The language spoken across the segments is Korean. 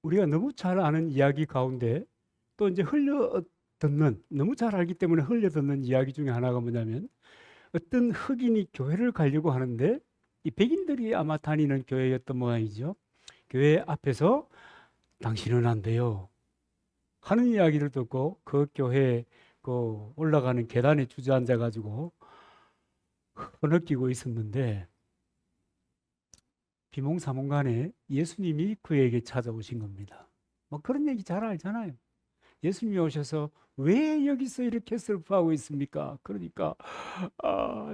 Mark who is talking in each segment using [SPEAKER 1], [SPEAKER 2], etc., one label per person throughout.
[SPEAKER 1] 우리가 너무 잘 아는 이야기 가운데 또 이제 흘려 듣는, 너무 잘 알기 때문에 흘려 듣는 이야기 중에 하나가 뭐냐면, 어떤 흑인이 교회를 가려고 하는데 이 백인들이 아마 다니는 교회였던 모양이죠. 교회 앞에서 당신은 안 돼요 하는 이야기를 듣고 그 교회 그 올라가는 계단에 주저앉아 가지고 흐느끼고 있었는데, 비몽사몽간에 예수님이 그에게 찾아오신 겁니다. 뭐 그런 얘기 잘 알잖아요. 예수님이 오셔서 왜 여기서 이렇게 슬퍼하고 있습니까? 그러니까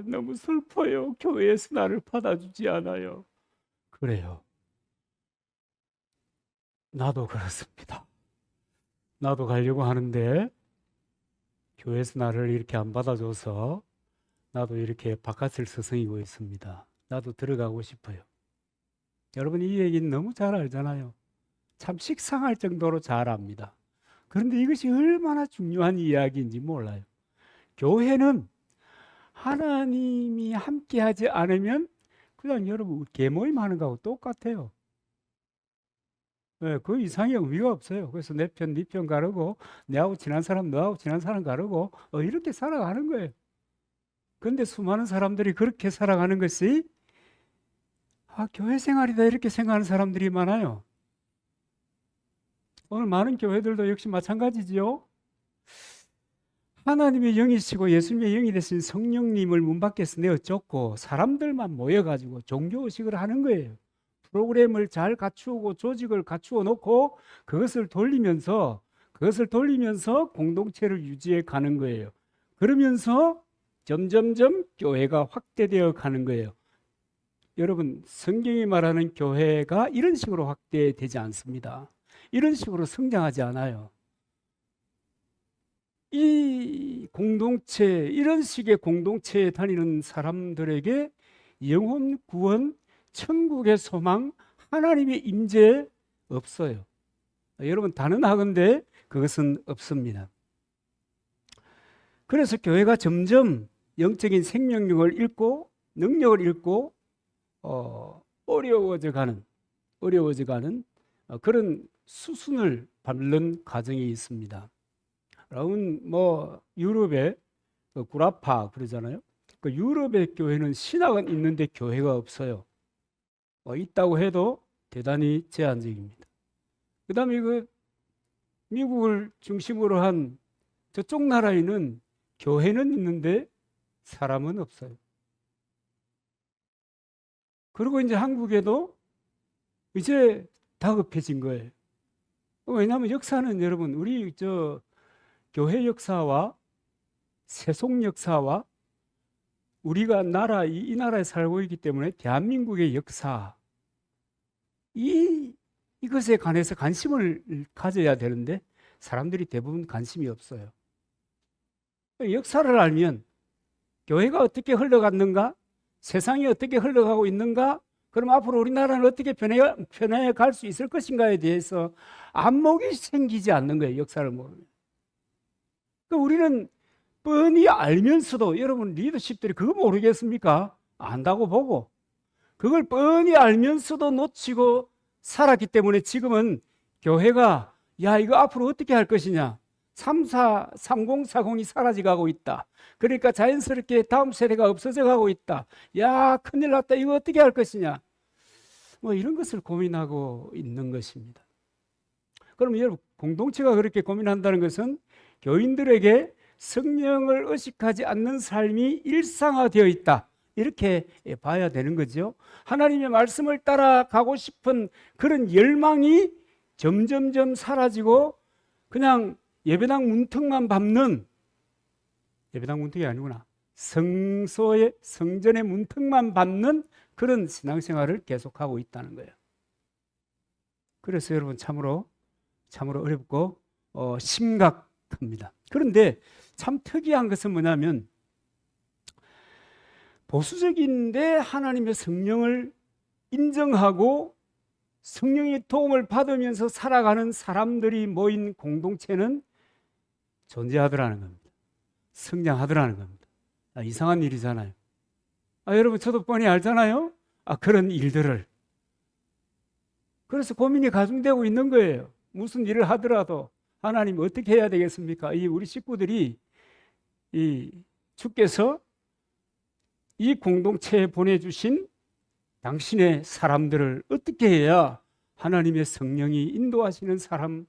[SPEAKER 1] 너무 슬퍼요. 교회에서 나를 받아주지 않아요. 그래요. 나도 그렇습니다. 나도 가려고 하는데 교회에서 나를 이렇게 안 받아줘서 나도 이렇게 바깥을 서성이고 있습니다. 나도 들어가고 싶어요. 여러분, 이 얘기는 너무 잘 알잖아요. 참 식상할 정도로 잘 압니다. 그런데 이것이 얼마나 중요한 이야기인지 몰라요. 교회는 하나님이 함께하지 않으면 그냥 여러분 개모임 하는 거하고 똑같아요. 네, 그 이상의 의미가 없어요. 그래서 내 편, 네 편 가르고 내하고 친한 사람, 너하고 친한 사람 가르고 이렇게 살아가는 거예요. 그런데 수많은 사람들이 그렇게 살아가는 것이 교회 생활이다 이렇게 생각하는 사람들이 많아요. 오늘 많은 교회들도 역시 마찬가지지요. 하나님의 영이시고 예수님의 영이 되신 성령님을 문 밖에서 내어 쫓고 사람들만 모여가지고 종교의식을 하는 거예요. 프로그램을 잘 갖추고 조직을 갖추어 놓고 그것을 돌리면서 공동체를 유지해 가는 거예요. 그러면서 점점점 교회가 확대되어 가는 거예요. 여러분, 성경이 말하는 교회가 이런 식으로 확대되지 않습니다. 이런 식으로 성장하지 않아요. 이 공동체, 이런 식의 공동체에 다니는 사람들에게 영혼 구원, 천국의 소망, 하나님의 임재 없어요. 여러분, 단언하건대 그것은 없습니다. 그래서 교회가 점점 영적인 생명력을 잃고 능력을 잃고 어려워져 가는 그런 수순을 밟는 과정이 있습니다. 여러분, 유럽의 그 구라파 그러잖아요. 그 유럽의 교회는 신학은 있는데 교회가 없어요. 있다고 해도 대단히 제한적입니다. 그다음에 그 미국을 중심으로 한 저쪽 나라에는 교회는 있는데 사람은 없어요. 그리고 이제 한국에도 이제 다급해진 거예요. 왜냐하면 역사는 여러분, 우리 교회 역사와 세속 역사와 우리가 이 나라에 살고 있기 때문에 대한민국의 역사, 이것에 관해서 관심을 가져야 되는데 사람들이 대부분 관심이 없어요. 역사를 알면 교회가 어떻게 흘러갔는가, 세상이 어떻게 흘러가고 있는가, 그럼 앞으로 우리나라는 어떻게 변해 갈 수 있을 것인가에 대해서 안목이 생기지 않는 거예요. 역사를 모르면. 우리는 뻔히 알면서도, 여러분 리더십들이 그거 모르겠습니까? 안다고 보고 그걸 뻔히 알면서도 놓치고 살았기 때문에 지금은 교회가 이거 앞으로 어떻게 할 것이냐, 3040이 사라져가고 있다. 그러니까 자연스럽게 다음 세대가 없어져 가고 있다. 큰일 났다. 이거 어떻게 할 것이냐, 이런 것을 고민하고 있는 것입니다. 그럼 여러분, 공동체가 그렇게 고민한다는 것은 교인들에게 성령을 의식하지 않는 삶이 일상화되어 있다, 이렇게 봐야 되는 거죠. 하나님의 말씀을 따라가고 싶은 그런 열망이 점점점 사라지고 그냥 예배당 문턱만 밟는, 예배당 문턱이 아니구나, 성전의 문턱만 밟는 그런 신앙생활을 계속하고 있다는 거예요. 그래서 여러분, 참으로 어렵고 심각합니다. 그런데 참 특이한 것은 뭐냐면, 보수적인데 하나님의 성령을 인정하고 성령의 도움을 받으면서 살아가는 사람들이 모인 공동체는 존재하더라는 겁니다. 성장하더라는 겁니다. 이상한 일이잖아요. 여러분, 저도 뻔히 알잖아요. 그런 일들을 그래서 고민이 가중되고 있는 거예요. 무슨 일을 하더라도 하나님 어떻게 해야 되겠습니까? 이 우리 식구들이 주께서 이 공동체에 보내주신 당신의 사람들을 어떻게 해야 하나님의 성령이 인도하시는 사람,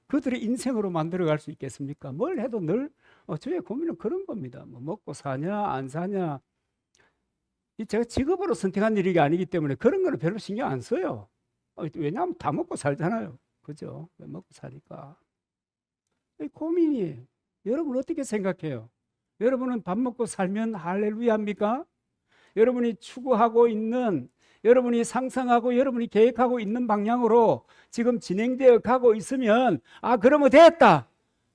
[SPEAKER 1] 그들의 인생으로 만들어갈 수 있겠습니까? 뭘 해도 늘 저의 고민은 그런 겁니다. 뭐 먹고 사냐 안 사냐, 제가 직업으로 선택한 일이 아니기 때문에 그런 거는 별로 신경 안 써요. 왜냐하면 다 먹고 살잖아요. 그죠? 먹고 사니까. 고민이에요. 여러분 어떻게 생각해요? 여러분은 밥 먹고 살면 할렐루야입니까? 여러분이 추구하고 있는, 여러분이 상상하고 여러분이 계획하고 있는 방향으로 지금 진행되어 가고 있으면 그러면 됐다,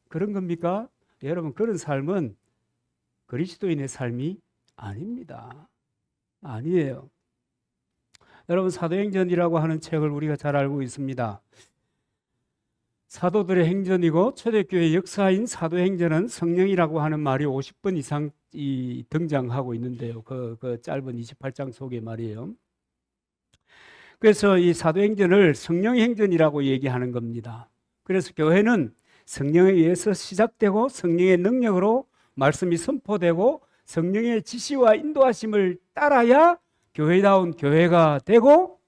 [SPEAKER 1] 그런 겁니까? 여러분, 그런 삶은 그리스도인의 삶이 아닙니다. 아니에요. 여러분, 사도행전이라고 하는 책을 우리가 잘 알고 있습니다. 사도들의 행전이고 초대교회 역사인 사도행전은 성령이라고 하는 말이 50번 이상 등장하고 있는데요. 그 짧은 28장 속에 말이에요. 그래서 이 사도행전을 성령의 행전이라고 얘기하는 겁니다. 그래서 교회는 성령에 의해서 시작되고 성령의 능력으로 말씀이 선포되고 성령의 지시와 인도하심을 따라야 교회다운 교회가 되고,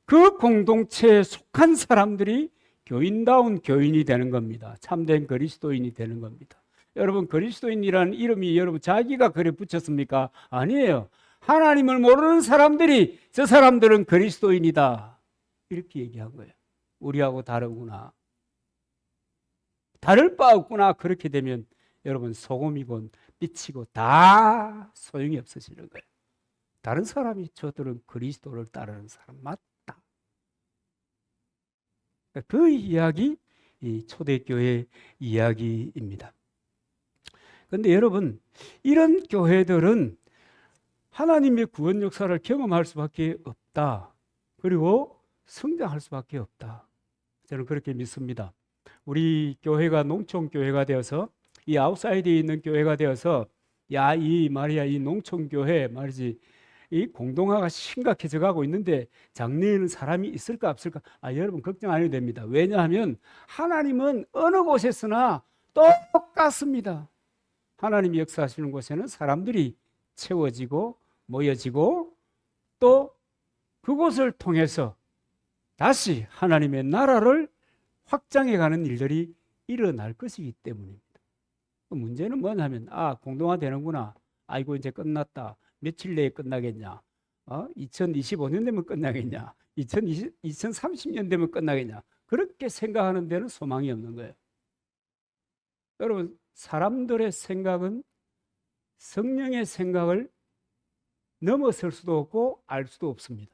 [SPEAKER 1] 그 공동체에 속한 사람들이 교인다운 교인이 되는 겁니다. 참된 그리스도인이 되는 겁니다. 여러분, 그리스도인이라는 이름이 여러분 자기가 그래 붙였습니까? 아니에요. 하나님을 모르는 사람들이 저 사람들은 그리스도인이다, 이렇게 얘기한 거예요. 우리하고 다르구나, 다를 바 없구나. 그렇게 되면 여러분, 소금이고 빛이고 다 소용이 없어지는 거예요. 다른 사람이 저들은 그리스도를 따르는 사람 맞다. 그 이야기, 이 초대교회 이야기입니다. 그런데 여러분, 이런 교회들은 하나님의 구원 역사를 경험할 수밖에 없다. 그리고 성장할 수밖에 없다. 저는 그렇게 믿습니다. 우리 교회가 농촌교회가 되어서, 이 아웃사이드에 있는 교회가 되어서, 이 농촌교회 말이지, 이 공동화가 심각해져 가고 있는데 장래에는 사람이 있을까 없을까? 여러분 걱정 안 해도 됩니다. 왜냐하면 하나님은 어느 곳에서나 똑같습니다. 하나님이 역사하시는 곳에는 사람들이 채워지고 모여지고, 또 그곳을 통해서 다시 하나님의 나라를 확장해가는 일들이 일어날 것이기 때문입니다. 문제는 뭐냐면 공동화 되는구나, 이거 이제 끝났다, 며칠 내에 끝나겠냐, 2025년 되면 끝나겠냐, 2030년 되면 끝나겠냐, 그렇게 생각하는 데는 소망이 없는 거예요. 여러분, 사람들의 생각은 성령의 생각을 넘어설 수도 없고 알 수도 없습니다.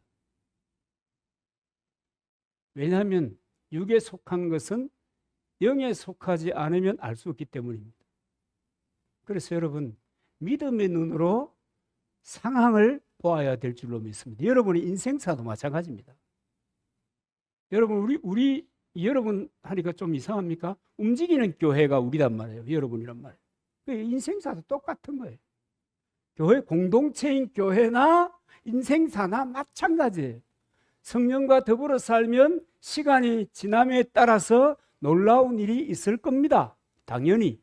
[SPEAKER 1] 왜냐하면 육에 속한 것은 영에 속하지 않으면 알 수 없기 때문입니다. 그래서 여러분, 믿음의 눈으로 상황을 보아야 될 줄로 믿습니다. 여러분의 인생사도 마찬가지입니다. 여러분, 여러분 하니까 좀 이상합니까? 움직이는 교회가 우리란 말이에요. 여러분이란 말이에요. 인생사도 똑같은 거예요. 교회 공동체인 교회나 인생사나 마찬가지예요. 성령과 더불어 살면 시간이 지남에 따라서 놀라운 일이 있을 겁니다. 당연히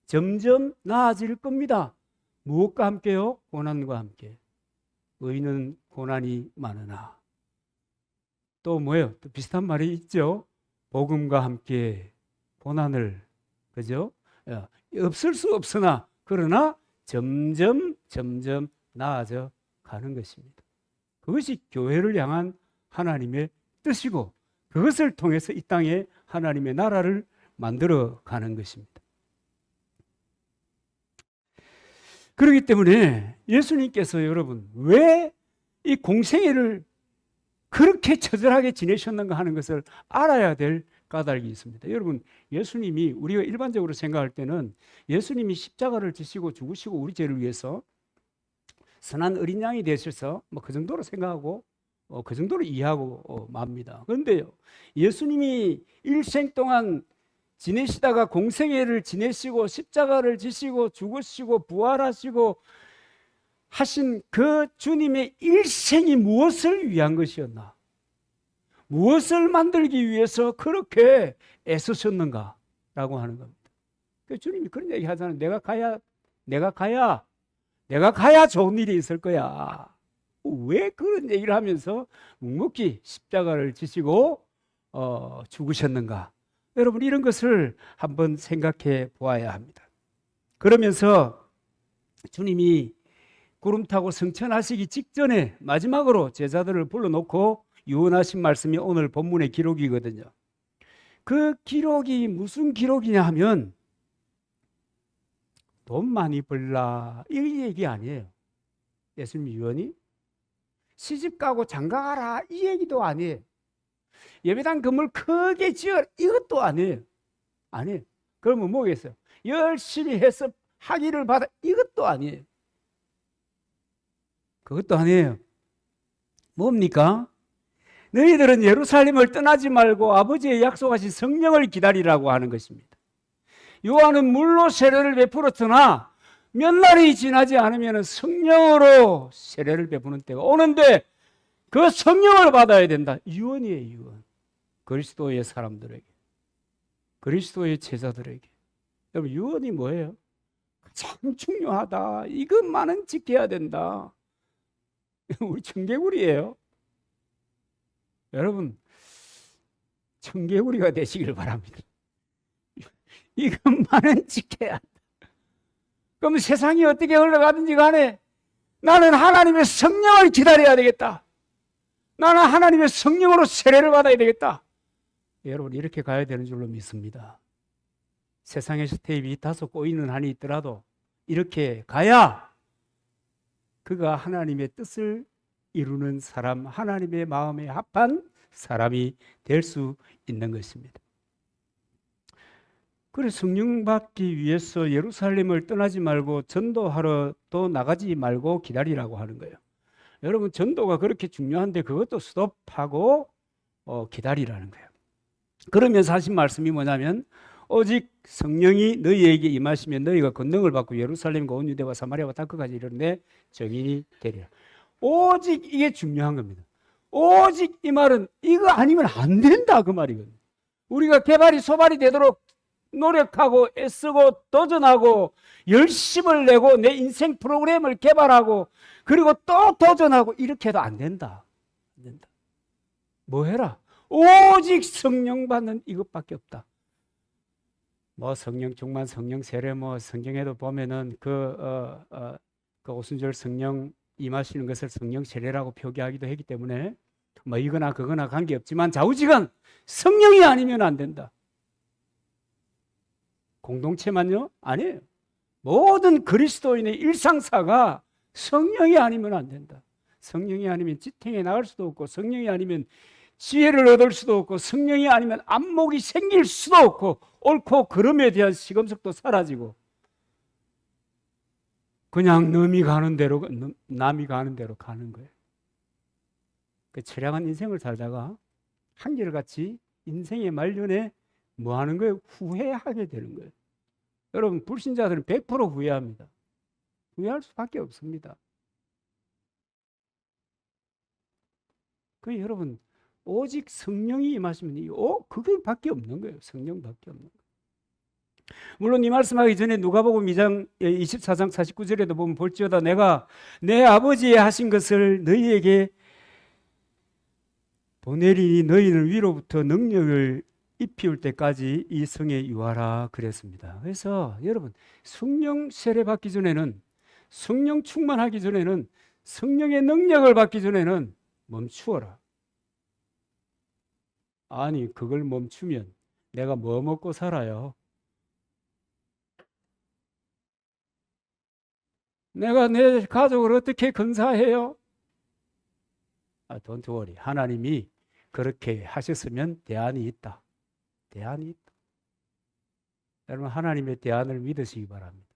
[SPEAKER 1] 점점 나아질 겁니다. 무엇과 함께요? 고난과 함께. 의인은 고난이 많으나, 또 뭐예요? 또 비슷한 말이 있죠. 복음과 함께 고난을, 그죠? 없을 수 없으나 그러나 점점 나아져 가는 것입니다. 그것이 교회를 향한 하나님의 뜻이고, 그것을 통해서 이 땅에 하나님의 나라를 만들어 가는 것입니다. 그렇기 때문에 예수님께서 여러분 왜 이 공생애를 그렇게 처절하게 지내셨는가 하는 것을 알아야 될 까닭이 있습니다. 여러분, 예수님이, 우리가 일반적으로 생각할 때는 예수님이 십자가를 지시고 죽으시고 우리 죄를 위해서 선한 어린 양이 되셔서 그 정도로 생각하고 그 정도로 이해하고 맙니다. 그런데요, 예수님이 일생 동안 지내시다가 공생애를 지내시고 십자가를 지시고 죽으시고 부활하시고 하신 그 주님의 일생이 무엇을 위한 것이었나? 무엇을 만들기 위해서 그렇게 애쓰셨는가라고 하는 겁니다. 주님이 그런 얘기 하잖아요. 내가 가야 좋은 일이 있을 거야. 왜 그런 얘기를 하면서 묵묵히 십자가를 지시고 죽으셨는가? 여러분, 이런 것을 한번 생각해 보아야 합니다. 그러면서 주님이 구름 타고 승천하시기 직전에 마지막으로 제자들을 불러놓고 유언하신 말씀이 오늘 본문의 기록이거든요. 그 기록이 무슨 기록이냐 하면 돈 많이 벌라 이 얘기 아니에요. 예수님 유언이 시집 가고 장가 가라 이 얘기도 아니에요. 예배당 건물 크게 지어 이것도 아니에요. 아니에요. 그러면 뭐겠어요? 열심히 해서 학위를 받아 이것도 아니에요. 그것도 아니에요. 뭡니까? 너희들은 예루살렘을 떠나지 말고 아버지의 약속하신 성령을 기다리라고 하는 것입니다. 요한은 물로 세례를 베풀었으나 몇 날이 지나지 않으면 성령으로 세례를 베푸는 때가 오는데 그 성령을 받아야 된다. 유언이에요, 유언. 그리스도의 사람들에게, 그리스도의 제자들에게. 여러분, 유언이 뭐예요? 참 중요하다. 이것만은 지켜야 된다. 우리 청개구리예요. 여러분, 청개구리가 되시길 바랍니다. 이것만은 지켜야 한다. 그럼 세상이 어떻게 흘러가든지 간에 나는 하나님의 성령을 기다려야 되겠다. 나는 하나님의 성령으로 세례를 받아야 되겠다. 여러분, 이렇게 가야 되는 줄로 믿습니다. 세상에서 테이프 다소 꼬이는 한이 있더라도 이렇게 가야 그가 하나님의 뜻을 이루는 사람, 하나님의 마음에 합한 사람이 될 수 있는 것입니다. 그래서 성령 받기 위해서 예루살렘을 떠나지 말고 전도하러 또 나가지 말고 기다리라고 하는 거예요. 여러분, 전도가 그렇게 중요한데 그것도 스톱하고 기다리라는 거예요. 그러면서 하신 말씀이 뭐냐면 오직 성령이 너희에게 임하시면 너희가 권능을 받고 예루살렘과 온 유대와 사마리아와 땅끝까지 이르는데 증인이 되리라. 오직 이게 중요한 겁니다. 오직 이 말은 이거 아니면 안 된다 그 말이거든요. 우리가 개발이 소발이 되도록 노력하고 애쓰고 도전하고 열심을 내고 내 인생 프로그램을 개발하고 그리고 또 도전하고 이렇게 해도 안 된다. 안 된다. 뭐 해라? 오직 성령 받는 이것밖에 없다. 뭐 성령 충만, 성령 세례 뭐 성경에도 보면은 그 오순절 성령 임하시는 것을 성령 세례라고 표기하기도 했기 때문에 뭐 이거나 그거나 관계없지만 좌우지간 성령이 아니면 안 된다. 공동체만요? 아니에요. 모든 그리스도인의 일상사가 성령이 아니면 안 된다. 성령이 아니면 지탱해 나갈 수도 없고 성령이 아니면 지혜를 얻을 수도 없고 성령이 아니면 안목이 생길 수도 없고 옳고 그름에 대한 시금석도 사라지고 그냥 남이 가는 대로 가는 거예요. 그 처량한 인생을 살다가 한결같이 인생의 말년에 뭐 하는 거예요? 후회하게 되는 거예요. 여러분, 불신자들은 100% 후회합니다. 후회할 수밖에 없습니다. 그 여러분, 오직 성령이 임하시면 그게밖에 없는 거예요. 성령밖에 없는 거예요. 물론 이 말씀하기 전에 누가복음 2장 24장 49절에도 보면 볼지어다 내가 내 아버지의 하신 것을 너희에게 보내리니 너희는 위로부터 능력을 입히울 때까지 이 성에 유하라 그랬습니다. 그래서 여러분, 성령 세례 받기 전에는, 성령 충만하기 전에는, 성령의 능력을 받기 전에는 멈추어라. 아니, 그걸 멈추면 내가 뭐 먹고 살아요? 내가 내 가족을 어떻게 건사해요? Don't worry. 하나님이 그렇게 하셨으면 대안이 있다. 대안이 있다. 여러분, 하나님의 대안을 믿으시기 바랍니다.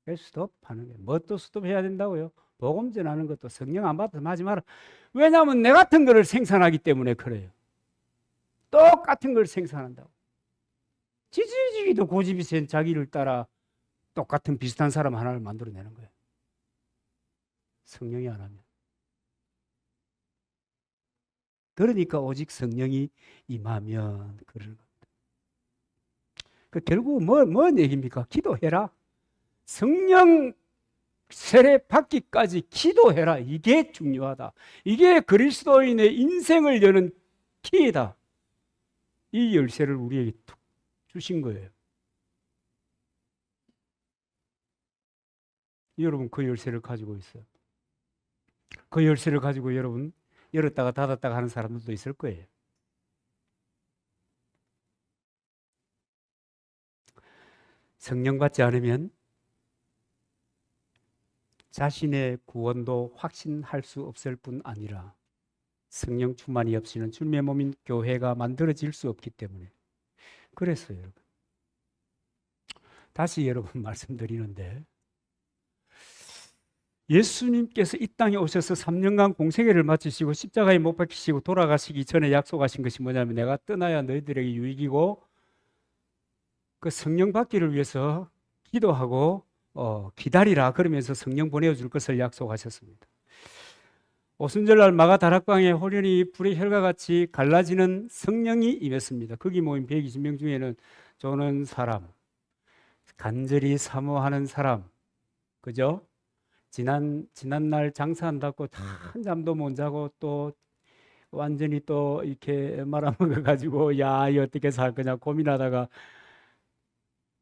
[SPEAKER 1] 스톱하는 거예요. 뭐 또 스톱해야 된다고요? 복음 전하는 것도 성령 안 받아서 하지 마라. 왜냐하면 내 같은 거를 생산하기 때문에 그래요. 똑같은 걸 생산한다고. 지지지기도 고집이 센 자기를 따라 똑같은 비슷한 사람 하나를 만들어내는 거예요. 성령이 안 하면. 그러니까 오직 성령이 임하면 그러는 겁니다. 결국 뭔 얘기입니까? 기도해라. 성령 세례 받기까지 기도해라. 이게 중요하다. 이게 그리스도인의 인생을 여는 키이다. 이 열쇠를 우리에게 주신 거예요. 여러분 그 열쇠를 가지고 있어요. 그 열쇠를 가지고 여러분 열었다가 닫았다가 하는 사람들도 있을 거예요. 성령 받지 않으면 자신의 구원도 확신할 수 없을 뿐 아니라 성령 충만이 없이는 주님의 몸인 교회가 만들어질 수 없기 때문에 그랬어요. 여러분. 다시 여러분 말씀드리는데 예수님께서 이 땅에 오셔서 3년간 공생애를 마치시고 십자가에 못 박히시고 돌아가시기 전에 약속하신 것이 뭐냐면 내가 떠나야 너희들에게 유익이고 그 성령 받기를 위해서 기도하고 기다리라 그러면서 성령 보내줄 것을 약속하셨습니다. 오순절날 마가다락방에 호련히 불의 혈과 같이 갈라지는 성령이 임했습니다. 거기 모인 120명 중에는 조는 사람, 간절히 사모하는 사람, 그죠? 지난날 장사한다고 한잠도 못 자고 또 완전히 또 이렇게 말아먹어가지고 야, 이 어떻게 살 거냐 고민하다가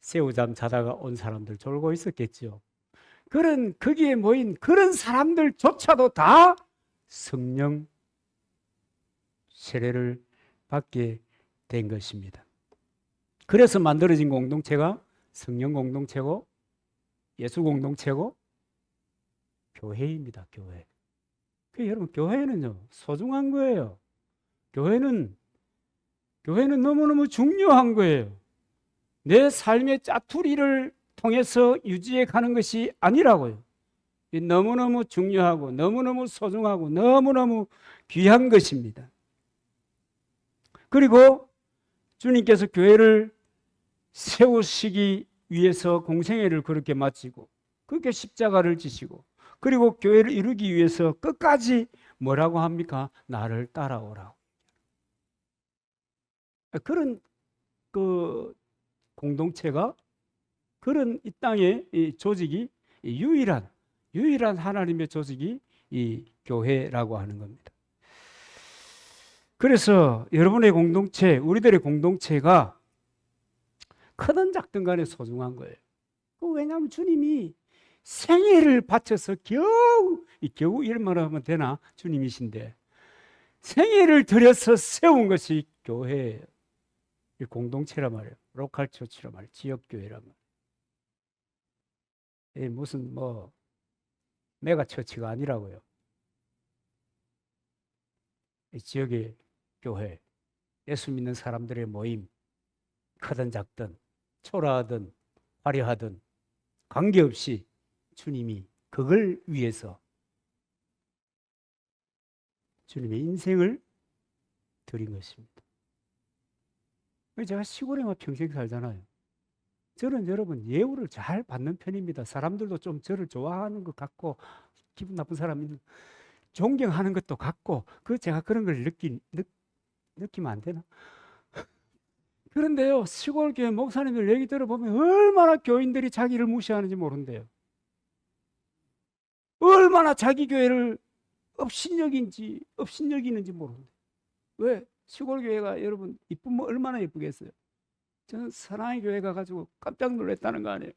[SPEAKER 1] 새우잠 자다가 온 사람들 졸고 있었겠죠. 거기에 모인 그런 사람들조차도 다 성령 세례를 받게 된 것입니다. 그래서 만들어진 공동체가 성령 공동체고 예수 공동체고 교회입니다. 교회. 여러분 교회는요 소중한 거예요. 교회는 너무너무 중요한 거예요. 내 삶의 짜투리를 통해서 유지해 가는 것이 아니라고요. 너무너무 중요하고 너무너무 소중하고 너무너무 귀한 것입니다. 그리고 주님께서 교회를 세우시기 위해서 공생애를 그렇게 마치고 그렇게 십자가를 지시고 그리고 교회를 이루기 위해서 끝까지 뭐라고 합니까? 나를 따라오라고. 그런 그 공동체가 그런 이 땅의 이 조직이 유일한 하나님의 조직이 이 교회라고 하는 겁니다. 그래서 여러분의 공동체, 우리들의 공동체가 크든 작든 간에 소중한 거예요. 왜냐하면 주님이 생애를 바쳐서 겨우 이런 말 하면 되나? 주님이신데 생애를 들여서 세운 것이 교회예요. 이 공동체란 말이에요. 로컬 처치란 말이에요. 지역교회란 말이에요. 무슨 메가 처치가 아니라고요. 이 지역의 교회, 예수 믿는 사람들의 모임, 크든 작든 초라하든 화려하든 관계없이 주님이 그걸 위해서 주님의 인생을 드린 것입니다. 제가 시골에만 평생 살잖아요. 저는 여러분 예우를 잘 받는 편입니다. 사람들도 좀 저를 좋아하는 것 같고 기분 나쁜 사람이 존경하는 것도 같고 제가 그런 걸 느끼면 안 되나? 그런데요 시골 교회 목사님들 얘기 들어보면 얼마나 교인들이 자기를 무시하는지 모른대요. 얼마나 자기 교회를 업신여기는지 모른대요. 왜? 시골 교회가 여러분 이쁘면 얼마나 예쁘겠어요. 저는 사랑의 교회 가가지고 깜짝 놀랐다는 거 아니에요.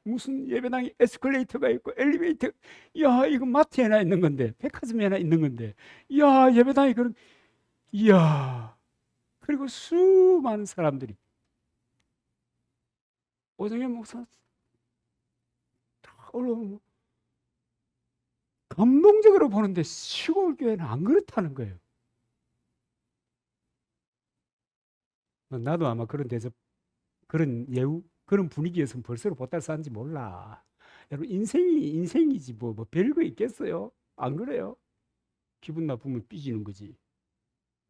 [SPEAKER 1] 무슨 예배당에 에스컬레이터가 있고 엘리베이터, 야 이거 마트에 하나 있는 건데 백화점에 하나 있는 건데, 야 예배당이 그런, 이야. 그리고 수많은 사람들이 오정현 목사 다 올라오면 감동적으로 보는데 시골 교회는 안 그렇다는 거예요. 나도 아마 그런 데서 그런 예우 그런 분위기에서 벌써 보따리 쌌는지 몰라. 여러분 인생이지 뭐 별거 있겠어요? 안 그래요? 기분 나쁘면 삐지는 거지.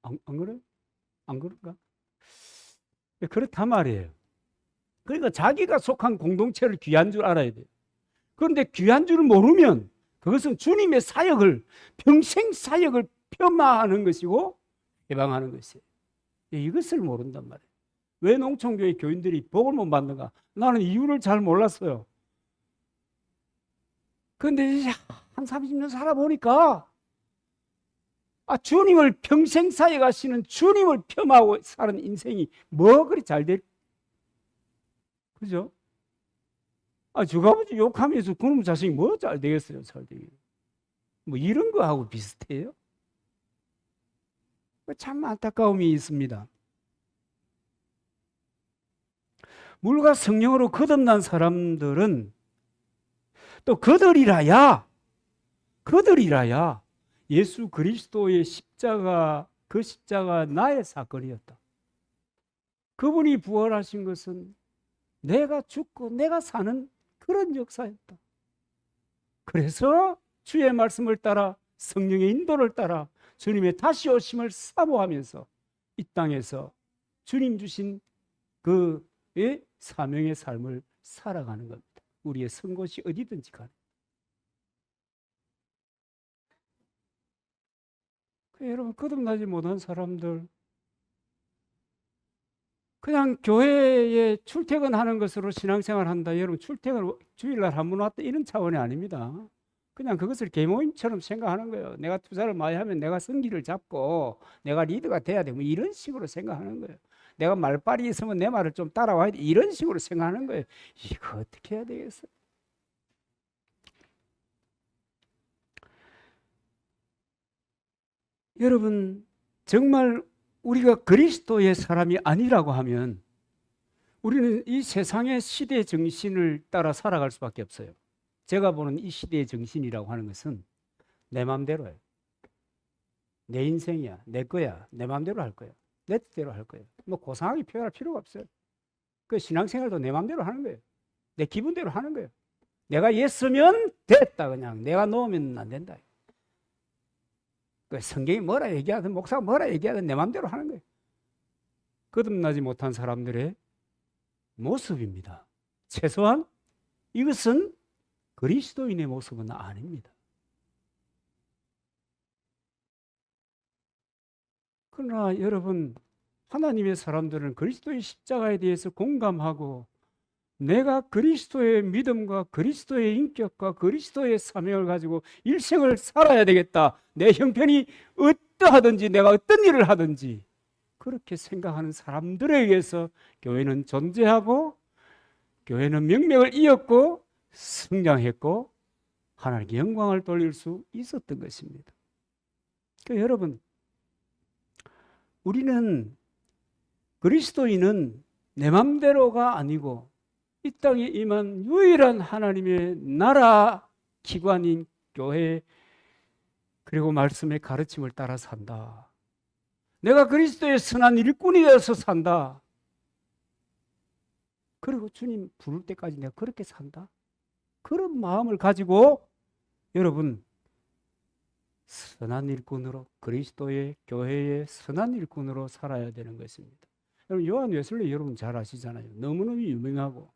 [SPEAKER 1] 안 그래? 안 그런가? 그렇단 말이에요. 그러니까 자기가 속한 공동체를 귀한 줄 알아야 돼요. 그런데 귀한 줄 모르면 그것은 주님의 사역을 평생 사역을 폄하하는 것이고 해방하는 것이에요. 이것을 모른단 말이에요. 왜 농촌교회 교인들이 복을 못 받는가? 나는 이유를 잘 몰랐어요. 그런데 이제 한 30년 살아보니까 주님을 평생 사에 가시는 주님을 폄하하고 사는 인생이 뭐 그리 잘 될, 그죠? 주가버지 욕하면서 그놈 자식이 뭐 잘 되겠어요, 잘 되겠어요. 뭐 이런 거하고 비슷해요. 참 안타까움이 있습니다. 물과 성령으로 거듭난 사람들은 또 그들이라야 예수 그리스도의 십자가, 그 십자가 나의 사건이었다. 그분이 부활하신 것은 내가 죽고 내가 사는 그런 역사였다. 그래서 주의 말씀을 따라 성령의 인도를 따라 주님의 다시 오심을 사모하면서 이 땅에서 주님 주신 그의 사명의 삶을 살아가는 겁니다. 우리의 선 곳이 어디든지 간에. 여러분, 거듭나지 못한 사람들 그냥 교회에 출퇴근하는 것으로 신앙생활 한다. 여러분, 출퇴근 주일날 한 번 왔다 이런 차원이 아닙니다. 그냥 그것을 계모임처럼 생각하는 거예요. 내가 투자를 많이 하면 내가 성기를 잡고 내가 리더가 돼야 되고 이런 식으로 생각하는 거예요. 내가 말빨이 있으면 내 말을 좀 따라와야 돼. 이런 식으로 생각하는 거예요. 이거 어떻게 해야 되겠어요? 여러분, 정말 우리가 그리스도의 사람이 아니라고 하면 우리는 이 세상의 시대 정신을 따라 살아갈 수밖에 없어요. 제가 보는 이 시대의 정신이라고 하는 것은 내 마음대로예요. 내 인생이야, 내 거야, 내 마음대로 할 거야, 내 뜻대로 할 거예요. 뭐 고상하게 표현할 필요가 없어요. 그 신앙생활도 내 마음대로 하는 거예요. 내 기분대로 하는 거예요. 내가 예쓰면 됐다, 그냥. 내가 놓으면 안 된다. 그 성경이 뭐라 얘기하든 목사가 뭐라 얘기하든 내 마음대로 하는 거예요. 거듭나지 못한 사람들의 모습입니다. 최소한 이것은 그리스도인의 모습은 아닙니다. 그러나 여러분, 하나님의 사람들은 그리스도의 십자가에 대해서 공감하고 내가 그리스도의 믿음과 그리스도의 인격과 그리스도의 사명을 가지고 일생을 살아야 되겠다. 내 형편이 어떠하든지 내가 어떤 일을 하든지 그렇게 생각하는 사람들에 의해서 교회는 존재하고 교회는 명맥을 이었고 성장했고 하나님께 영광을 돌릴 수 있었던 것입니다. 그러니까 여러분, 우리는 그리스도인은 내 맘대로가 아니고 이 땅에 임한 유일한 하나님의 나라 기관인 교회 그리고 말씀의 가르침을 따라 산다. 내가 그리스도의 선한 일꾼이 되어서 산다. 그리고 주님 부를 때까지 내가 그렇게 산다. 그런 마음을 가지고 여러분 선한 일꾼으로 그리스도의 교회의 선한 일꾼으로 살아야 되는 것입니다. 여러분 요한 웨슬리 여러분 잘 아시잖아요. 너무너무 유명하고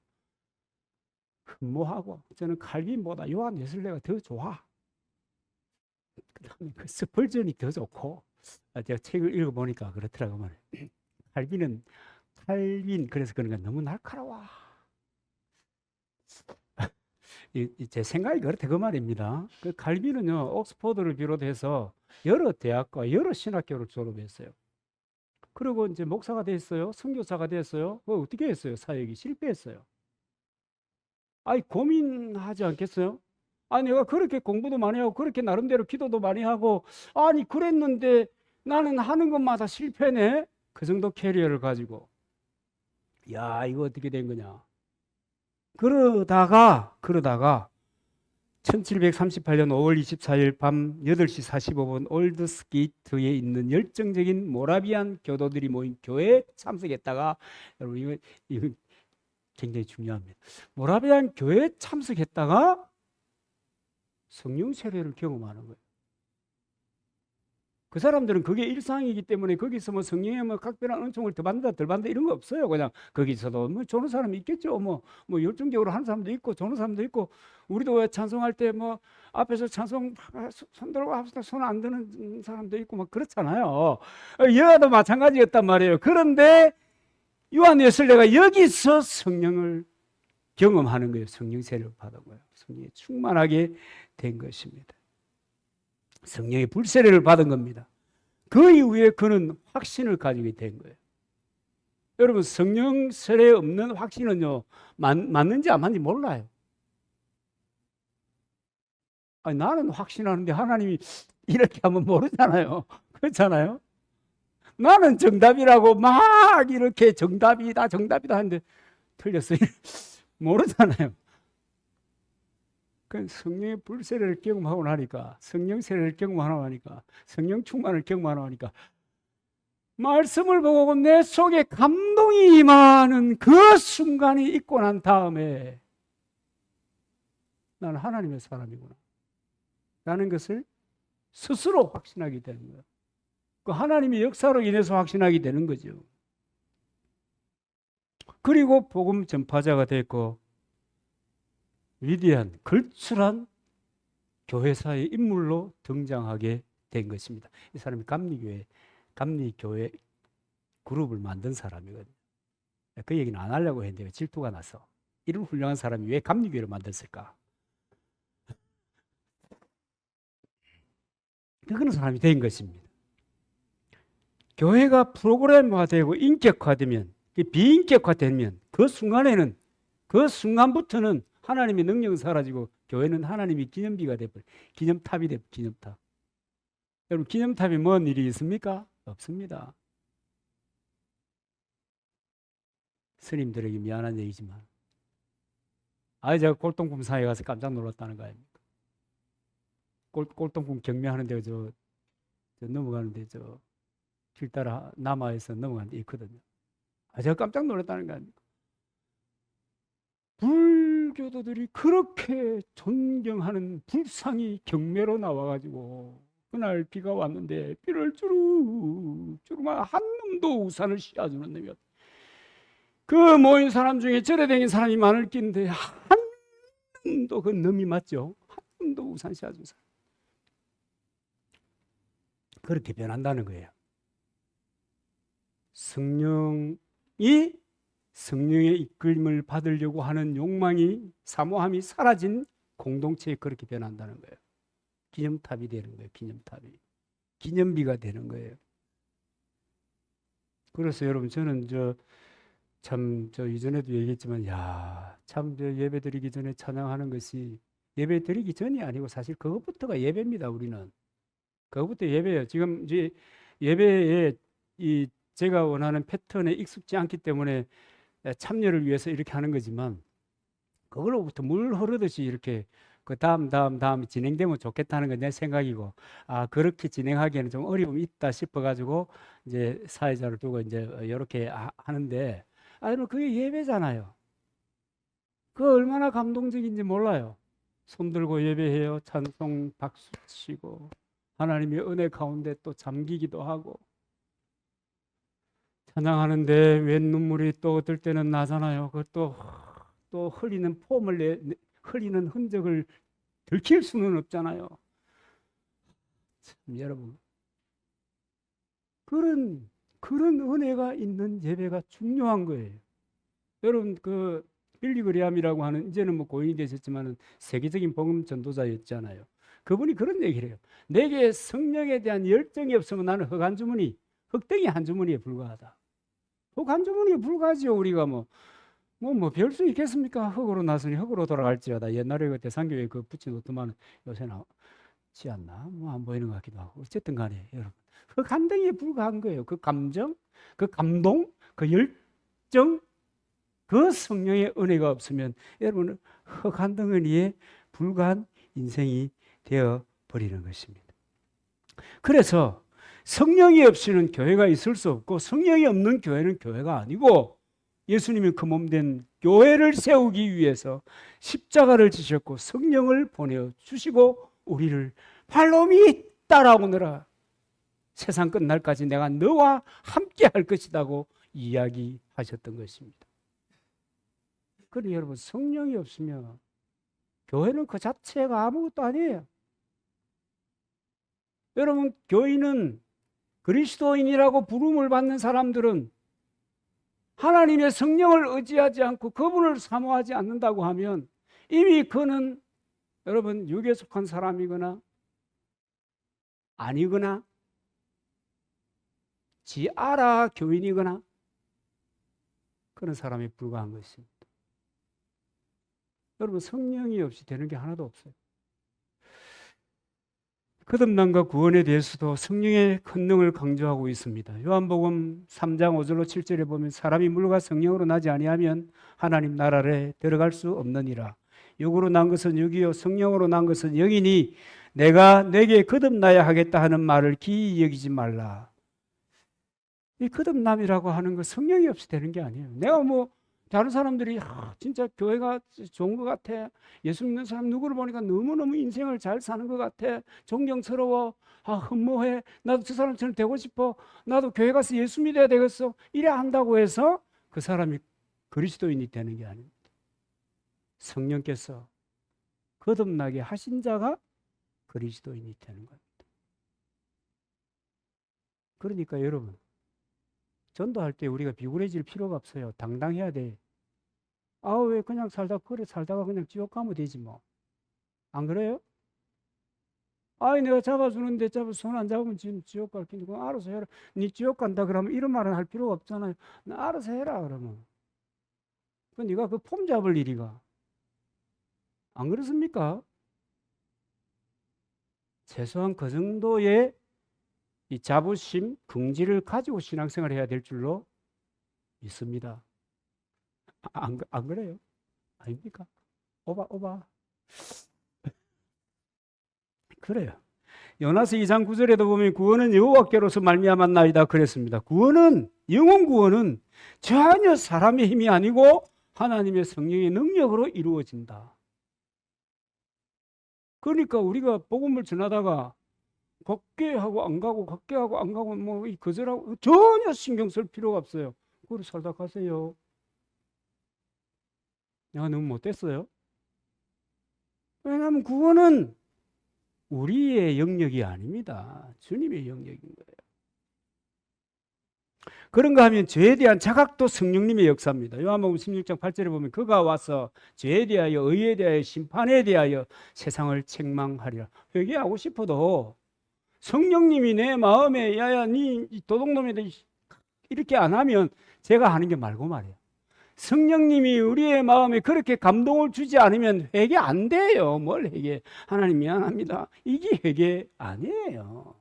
[SPEAKER 1] 흠모하고 저는 칼빈보다 요한 웨슬리가 더 좋아. 그다음에 그 스펄전이 더 좋고 제가 책을 읽어보니까 그렇더라고 말이에요. 칼빈 그래서 그런가 너무 날카로워. 제 생각이 그렇다 그 말입니다. 그 칼빈은요 옥스퍼드를 비롯해서 여러 대학과 여러 신학교를 졸업했어요. 그리고 이제 목사가 됐어요. 선교사가 됐어요. 어떻게 했어요? 사역이 실패했어요. 고민하지 않겠어요? 내가 그렇게 공부도 많이 하고 그렇게 나름대로 기도도 많이 하고 그랬는데 나는 하는 것마다 실패네. 그 정도 캐리어를 가지고 야 이거 어떻게 된 거냐. 그러다가 1738년 5월 24일 밤 8시 45분 올드스게이트에 있는 열정적인 모라비안 교도들이 모인 교회에 참석했다가 여러분 이거 굉장히 중요합니다. 모라비안 교회에 참석했다가 성령 세례를 경험하는 거예요. 그 사람들은 그게 일상이기 때문에 거기서 뭐 성령의 뭐 각별한 은총을 더 받는다 덜 받는다 이런 거 없어요. 그냥 거기서도 뭐 조는 사람이 있겠죠. 뭐 열정적으로 하는 사람도 있고 조는 사람도 있고, 우리도 왜 찬송할 때 뭐 앞에서 찬송 손 들고 합시다 손 안 드는 사람도 있고 막 그렇잖아요. 여하도 마찬가지였단 말이에요. 그런데 요한 웨슬레가 여기서 성령을 경험하는 거예요. 성령 세례를 받은 거예요. 성령이 충만하게 된 것입니다. 성령의 불세례를 받은 겁니다. 그 이후에 그는 확신을 가지게 된 거예요. 여러분, 성령 세례 없는 확신은요, 맞는지 안 맞는지 몰라요. 아니, 나는 확신하는데 하나님이 이렇게 하면 모르잖아요. 그렇잖아요. 나는 정답이라고 막 이렇게 정답이다 하는데 틀렸어요. 모르잖아요. 그 성령의 불세례를 경험하고 나니까, 성령 세례를 경험하고 나니까, 성령 충만을 경험하고 나니까 말씀을 보고 내 속에 감동이 임하는 그 순간이 있고 난 다음에 나는 하나님의 사람이구나 라는 것을 스스로 확신하게 되는 거예요. 그 하나님의 역사로 인해서 확신하게 되는 거죠. 그리고 복음 전파자가 됐고 위대한 걸출한 교회사의 인물로 등장하게 된 것입니다. 이 사람이 감리교회 그룹을 만든 사람이거든요. 그 얘기는 안 하려고 했는데 질투가 나서, 이런 훌륭한 사람이 왜 감리교회를 만들었을까? 그런 사람이 된 것입니다. 교회가 프로그램화되고 인격화되면, 비인격화되면 그 순간부터는 하나님의 능력은 사라지고 교회는 하나님의 기념비가 되버려. 기념탑이 돼. 기념탑. 여러분, 기념탑이 뭔 일이 있습니까? 없습니다. 스님들에게 미안한 얘기지만 제가 골동품 사에 가서 깜짝 놀랐다는 거 아닙니까? 골동품 경매하는데 저 넘어가는데 길 따라 남아에서 넘어가는 데 있거든요. 제가 깜짝 놀랐다는 거 아닙니까? 불교도들이 그렇게 존경하는 불상이 경매로 나와가지고 그날 비가 왔는데 비를 주룩주룩 한 놈도 우산을 씌워주는 놈이 없어요. 그 모인 사람 중에 절에 다닌 사람이 많을 낀데 한 놈도, 그 놈이 맞죠? 한 놈도 우산 씌워준 사람. 그렇게 변한다는 거예요. 성령의 이끌림을 받으려고 하는 욕망이, 사모함이 사라진 공동체에 그렇게 변한다는 거예요. 기념탑이 되는 거예요. 기념비가 되는 거예요. 그래서 여러분, 저는 이전에도 얘기했지만, 예배 드리기 전에 찬양하는 것이, 예배 드리기 전이 아니고 사실 그것부터가 예배입니다. 우리는 그것부터 예배예요. 지금 이제 예배에 제가 원하는 패턴에 익숙지 않기 때문에 참여를 위해서 이렇게 하는 거지만, 그걸로부터 물 흐르듯이 이렇게 그 다음 진행되면 좋겠다는 건 내 생각이고, 그렇게 진행하기에는 좀 어려움이 있다 싶어가지고 이제 사회자를 두고 이제 이렇게 하는데, 그게 예배잖아요. 그 얼마나 감동적인지 몰라요. 손 들고 예배해요. 찬송 박수 치고 하나님의 은혜 가운데 또 잠기기도 하고, 찬양하는데 웬 눈물이 또 어떨 때는 나잖아요. 그것도 또 흘리는 흘리는 흔적을 들킬 수는 없잖아요. 참, 여러분, 그런 은혜가 있는 예배가 중요한 거예요. 여러분, 그 빌리그리암이라고 하는, 이제는 뭐 고인이 되셨지만은 세계적인 복음 전도자였잖아요. 그분이 그런 얘기를 해요. 내게 성령에 대한 열정이 없으면 나는 흙덩이 한 주머니에 불과하다. 흙 한 주머니에 불과하지요. 우리가 별 수 있겠습니까? 흙으로 나서니 흙으로 돌아갈지어다. 옛날에 그 대상교회 그 붙여놓더만 요새는 지 않나? 안 보이는 것 같기도 하고. 어쨌든 간에 여러분, 흙 한 덩이에 불과한 거예요. 그 감정, 그 감동, 그 열정, 그 성령의 은혜가 없으면 여러분은 흙 한 덩어리에 불과한 인생이 되어 버리는 것입니다. 그래서 성령이 없이는 교회가 있을 수 없고, 성령이 없는 교회는 교회가 아니고, 예수님이 그 몸된 교회를 세우기 위해서 십자가를 지셨고 성령을 보내어 주시고 우리를 발로 믿 따라오느라 세상 끝날까지 내가 너와 함께 할 것이라고 이야기하셨던 것입니다. 그러니 여러분, 성령이 없으면 교회는 그 자체가 아무것도 아니에요. 여러분, 교인은 그리스도인이라고 부름을 받는 사람들은 하나님의 성령을 의지하지 않고 그분을 사모하지 않는다고 하면 이미 그는 여러분 육에 속한 사람이거나 아니거나 지 알아 교인이거나 그런 사람에 불과한 것입니다. 여러분, 성령이 없이 되는 게 하나도 없어요. 거듭남과 구원에 대해서도 성령의 권능을 강조하고 있습니다. 요한복음 3장 5절로 7절에 보면 사람이 물과 성령으로 나지 아니하면 하나님 나라에 들어갈 수 없느니라. 육으로 난 것은 육이요 성령으로 난 것은 영이니 내가 내게 거듭나야 하겠다 하는 말을 기이 여기지 말라. 이 거듭남이라고 하는 거 성령이 없이 되는 게 아니에요. 내가 뭐 다른 사람들이 진짜 교회가 좋은 것 같아, 예수 믿는 사람 누구를 보니까 너무너무 인생을 잘 사는 것 같아, 존경스러워, 흠모해, 나도 저 사람처럼 되고 싶어, 나도 교회 가서 예수 믿어야 되겠어, 이래 한다고 해서 그 사람이 그리스도인이 되는 게 아닙니다. 성령께서 거듭나게 하신 자가 그리스도인이 되는 겁니다. 그러니까 여러분, 전도할 때 우리가 비굴해질 필요가 없어요. 당당해야 돼. 왜 그냥 살다가 그냥 지옥 가면 되지 뭐. 안 그래요? 내가 잡아주는데 손 안 잡으면 지금 지옥 갈 텐데 알아서 해라. 네 지옥 간다 그러면 이런 말은 할 필요가 없잖아요. 나 알아서 해라 그러면. 네가 그 폼 잡을 일이가. 안 그렇습니까? 최소한 그 정도의 이 자부심, 긍지를 가지고 신앙생활을 해야 될 줄로 믿습니다. 안 그래요? 아닙니까? 오바. 그래요. 요나서 2장 9절에도 보면 구원은 여호와께로서 말미암았나이다 그랬습니다. 영혼 구원은 전혀 사람의 힘이 아니고 하나님의 성령의 능력으로 이루어진다. 그러니까 우리가 복음을 전하다가 걷게 하고 안 가고 걷게 하고 안 가고 뭐 거절하고 전혀 신경 쓸 필요가 없어요. 그걸 살다 가세요. 내가 너무 못됐어요? 왜냐하면 구원은 우리의 영역이 아닙니다. 주님의 영역인 거예요. 그런가 하면 죄에 대한 자각도 성령님의 역사입니다. 요한복음 16장 8절에 보면 그가 와서 죄에 대하여 의에 대하여 심판에 대하여 세상을 책망하리라. 회개하고 싶어도 성령님이 내 마음에 야야 니 도둑놈이다 이렇게 안 하면 제가 하는 게 말고 말이에요. 성령님이 우리의 마음에 그렇게 감동을 주지 않으면 회개 안 돼요. 뭘 회개? 하나님 미안합니다. 이게 회개 아니에요.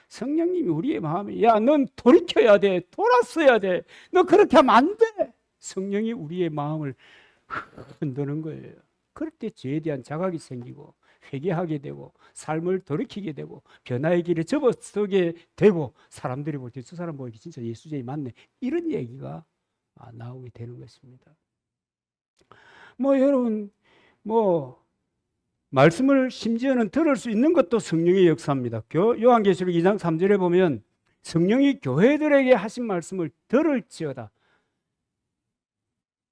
[SPEAKER 1] 성령님이 우리의 마음에 넌 돌이켜야 돼. 돌았어야 돼. 너 그렇게 하면 안 돼. 성령이 우리의 마음을 흔드는 거예요. 그럴 때 죄에 대한 자각이 생기고 회개하게 되고 삶을 돌이키게 되고 변화의 길에 접어서게 되고 사람들이 볼 때 저 사람 보기 진짜 예수쟁이 맞네. 이런 얘기가 나오게 되는 것입니다. 여러분 말씀을 심지어는 들을 수 있는 것도 성령의 역사입니다. 요한계시록 2장 3절에 보면 성령이 교회들에게 하신 말씀을 들을지어다.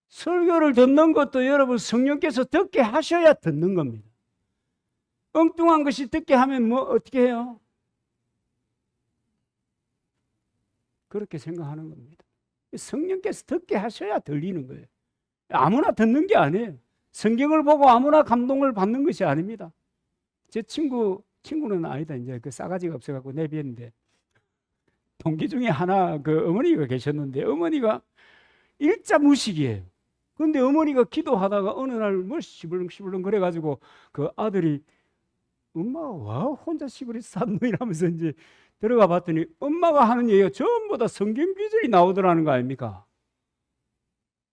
[SPEAKER 1] 설교를 듣는 것도 여러분 성령께서 듣게 하셔야 듣는 겁니다. 엉뚱한 것이 듣게 하면 어떻게 해요? 그렇게 생각하는 겁니다. 성령께서 듣게 하셔야 들리는 거예요. 아무나 듣는 게 아니에요. 성경을 보고 아무나 감동을 받는 것이 아닙니다. 제 친구는 아니다. 이제 그 싸가지가 없어갖고 내비했는데 동기 중에 하나 그 어머니가 계셨는데 어머니가 일자무식이에요. 그런데 어머니가 기도하다가 어느 날 시불렁시불렁 그래가지고 그 아들이 엄마가 와 혼자 시골에 쌌노 이러면서 이제 들어가 봤더니 엄마가 하는 얘기가 전부 다 성경 구절이 나오더라는 거 아닙니까?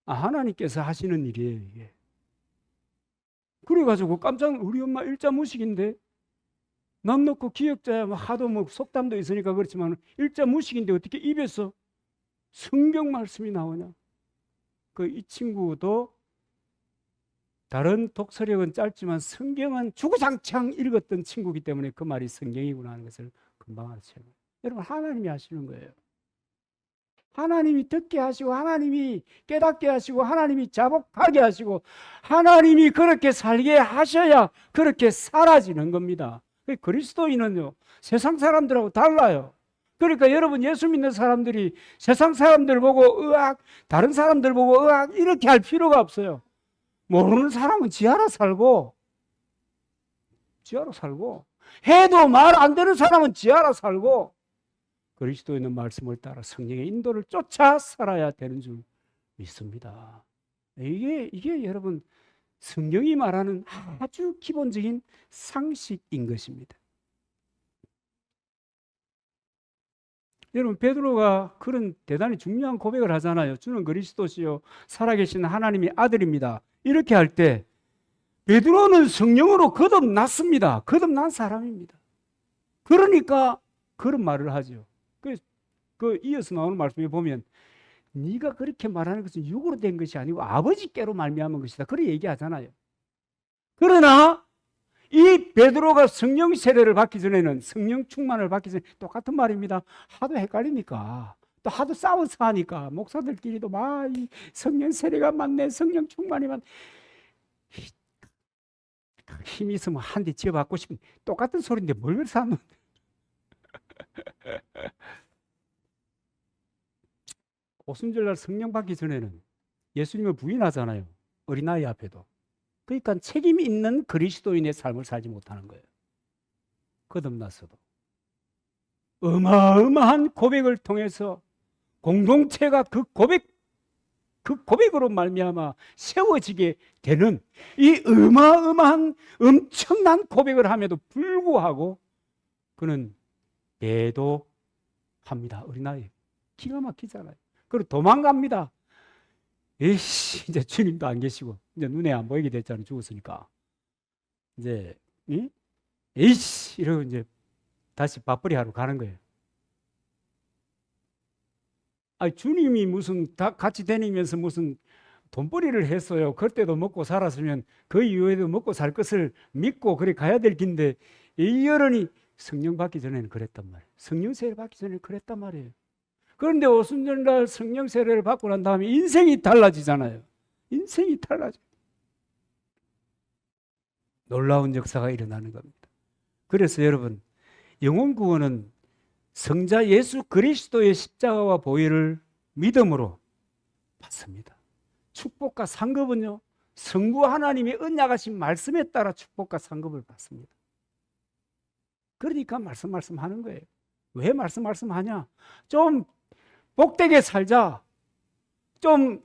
[SPEAKER 1] 하나님께서 하시는 일이에요 이게. 그래가지고 깜짝 우리 엄마 일자무식인데 남 놓고 기억자야 하도 속담도 있으니까 그렇지만 일자무식인데 어떻게 입에서 성경 말씀이 나오냐? 이 친구도 다른 독서력은 짧지만 성경은 주구장창 읽었던 친구이기 때문에 그 말이 성경이구나 하는 것을 금방 알아채요. 여러분, 하나님이 하시는 거예요. 하나님이 듣게 하시고, 하나님이 깨닫게 하시고, 하나님이 자복하게 하시고, 하나님이 그렇게 살게 하셔야 그렇게 사라지는 겁니다. 그리스도인은요, 세상 사람들하고 달라요. 그러니까 여러분, 예수 믿는 사람들이 세상 사람들 보고 으악, 다른 사람들 보고 으악, 이렇게 할 필요가 없어요. 모르는 사람은 지하로 살고, 해도 말 안 되는 사람은 지하로 살고, 그리스도인의 말씀을 따라 성령의 인도를 쫓아 살아야 되는 줄 믿습니다. 이게 여러분, 성령이 말하는 아주 기본적인 상식인 것입니다. 여러분, 베드로가 그런 대단히 중요한 고백을 하잖아요. 주는 그리스도시요 살아계신 하나님의 아들입니다. 이렇게 할 때 베드로는 성령으로 거듭났습니다. 거듭난 사람입니다. 그러니까 그런 말을 하죠. 그 이어서 나오는 말씀에 보면 네가 그렇게 말하는 것은 육으로 된 것이 아니고 아버지께로 말미암은 것이다. 그렇게 얘기하잖아요. 그러나 이 베드로가 성령 세례를 받기 전에는, 성령 충만을 받기 전에 똑같은 말입니다. 하도 헷갈리니까, 또 하도 싸워서 하니까 목사들끼리도 막 성령 세례가 맞네, 성령 충만이 맞네, 힘 있으면 한 대 지어받고 싶은, 똑같은 소리인데 뭘 그래서 하면 오순절날 성령 받기 전에는 예수님을 부인하잖아요. 어린아이 앞에도. 그러니까 책임 있는 그리스도인의 삶을 살지 못하는 거예요. 거듭났어도. 어마어마한 고백을 통해서 공동체가 그 고백으로 말미암아 세워지게 되는 이 어마어마한 엄청난 고백을 함에도 불구하고 그는 배도합니다. 어린아이. 기가 막히잖아요. 그리고 도망갑니다. 에이씨, 이제 주님도 안 계시고, 이제 눈에 안 보이게 됐잖아요. 죽었으니까. 이제, 에이씨, 이러고 이제 다시 밥벌이 하러 가는 거예요. 아니, 주님이 무슨 다 같이 다니면서 무슨 돈벌이를 했어요. 그때도 먹고 살았으면 그 이후에도 먹고 살 것을 믿고 그래 가야 될 긴데, 이 여론이 성령 받기 전에는 그랬단 말이에요. 성령 세례 받기 전에는 그랬단 말이에요. 그런데 오순절날 성령 세례를 받고 난 다음에 인생이 달라지잖아요. 인생이 달라져. 놀라운 역사가 일어나는 겁니다. 그래서 여러분, 영혼 구원은 성자 예수 그리스도의 십자가와 보혈을 믿음으로 받습니다. 축복과 상급은요, 성부 하나님의 언약하신 말씀에 따라 축복과 상급을 받습니다. 그러니까 말씀하는 거예요. 왜 말씀하냐? 좀 복되게 살자. 좀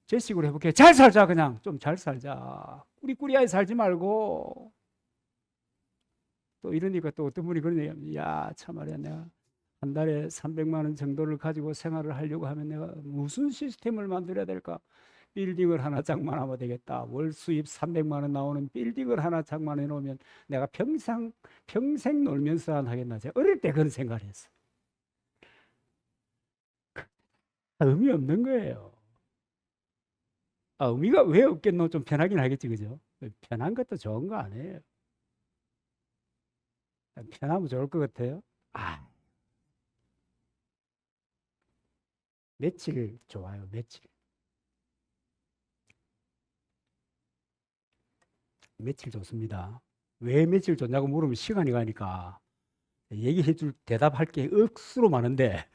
[SPEAKER 1] 제 식으로 해볼게요. 잘 살자. 그냥 좀 잘 살자. 꾸리꾸리하게 살지 말고. 또 이러니까 또 어떤 분이 그런 얘기합니다. 야, 참 말이야, 내가 한 달에 300만 원 정도를 가지고 생활을 하려고 하면 내가 무슨 시스템을 만들어야 될까? 빌딩을 하나 장만하면 되겠다. 월 수입 300만 원 나오는 빌딩을 하나 장만해 놓으면 내가 평생 놀면서 안 하겠나. 제가 어릴 때 그런 생각을 했어요. 의미 없는 거예요. 의미가 왜 없겠노? 좀 편하긴 하겠지, 그죠? 편한 것도 좋은 거 아니에요. 편하면 좋을 것 같아요. 며칠 좋아요, 며칠. 며칠 좋습니다. 왜 며칠 좋냐고 물으면 시간이 가니까 얘기해 줄 대답할 게 억수로 많은데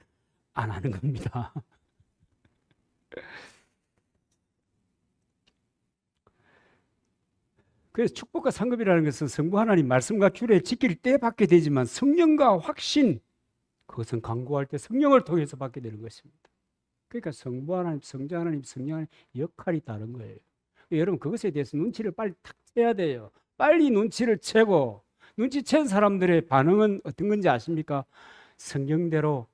[SPEAKER 1] 안 하는 겁니다. 그래서 축복과 상급이라는 것은 성부 하나님 말씀과 규례 지킬 때 받게 되지만 성령과 확신, 그것은 간구할 때 성령을 통해서 받게 되는 것입니다. 그러니까 성부 하나님, 성자 하나님, 성령 하나님 역할이 다른 거예요. 여러분, 그것에 대해서 눈치를 빨리 탁 채야 돼요. 빨리 눈치를 채고, 눈치챈 사람들의 반응은 어떤 건지 아십니까? 성경대로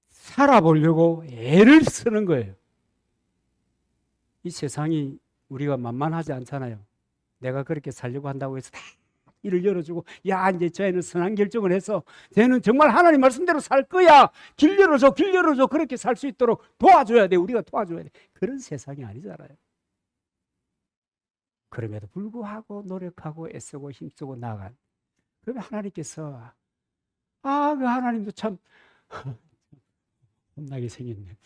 [SPEAKER 1] 살아보려고 애를 쓰는 거예요. 이 세상이 우리가 만만하지 않잖아요. 내가 그렇게 살려고 한다고 해서 다 일을 열어주고, 야, 이제 저애는 선한 결정을 해서 쟤는 정말 하나님 말씀대로 살 거야. 길 열어줘. 그렇게 살 수 있도록 도와줘야 돼. 우리가 도와줘야 돼. 그런 세상이 아니잖아요. 그럼에도 불구하고 노력하고 애쓰고 힘쓰고 나간. 그러면 하나님께서 아, 그 하나님도 참 혼나게 생겼네.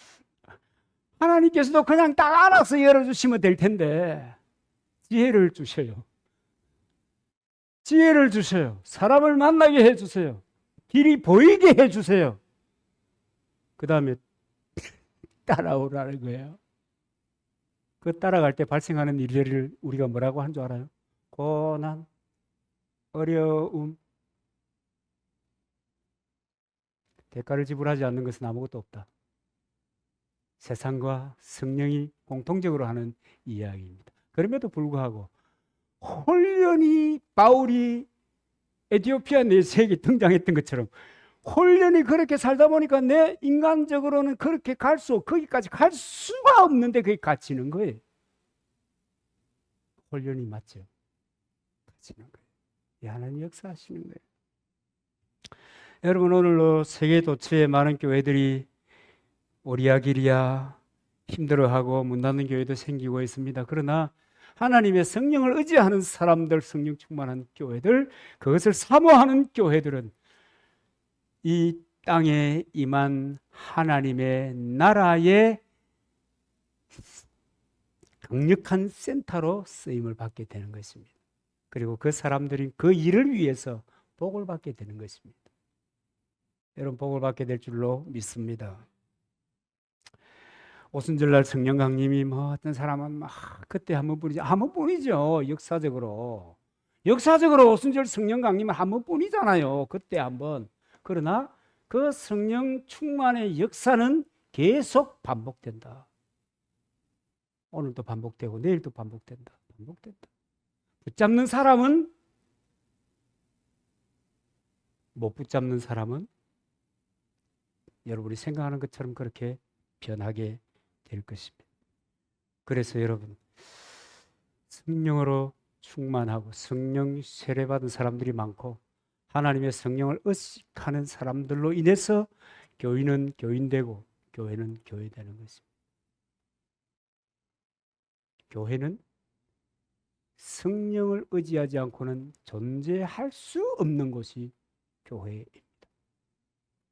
[SPEAKER 1] 하나님께서도 그냥 딱 알아서 열어주시면 될 텐데 지혜를 주셔요. 지혜를 주셔요. 사람을 만나게 해주세요. 길이 보이게 해주세요. 그 다음에 따라오라는 거예요. 그 따라갈 때 발생하는 일들을 우리가 뭐라고 한 줄 알아요? 고난, 어려움. 대가를 지불하지 않는 것은 아무것도 없다. 세상과 성령이 공통적으로 하는 이야기입니다. 그럼에도 불구하고 홀연히 바울이 에티오피아 내세에 등장했던 것처럼 홀연히 그렇게 살다 보니까 내 인간적으로는 그렇게 거기까지 갈 수가 없는데 그게 갇히는 거예요. 홀연히 맞죠. 갇히는 거예요. 이 하나님 역사하시는 거예요. 여러분, 오늘로 세계 도처에 많은 교회들이 오리아기리야 힘들어하고 문 닫는 교회도 생기고 있습니다. 그러나 하나님의 성령을 의지하는 사람들, 성령 충만한 교회들, 그것을 사모하는 교회들은 이 땅에 임한 하나님의 나라의 강력한 센터로 쓰임을 받게 되는 것입니다. 그리고 그 사람들이 그 일을 위해서 복을 받게 되는 것입니다. 여러분, 복을 받게 될 줄로 믿습니다. 오순절날 성령 강림이 어떤 사람은 막 그때 한 번뿐이죠. 역사적으로 오순절 성령 강림은 한 번뿐이잖아요. 그때 한 번. 그러나 그 성령 충만의 역사는 계속 반복된다. 오늘도 반복되고 내일도 반복된다. 붙잡는 사람은, 못 붙잡는 사람은 여러분이 생각하는 것처럼 그렇게 변하게 될 것입니다. 그래서 여러분, 성령으로 충만하고 성령 세례받은 사람들이 많고 하나님의 성령을 의식하는 사람들로 인해서 교인은 교인되고 교회는 교회되는 것입니다. 교회는 성령을 의지하지 않고는 존재할 수 없는 곳이 교회입니다.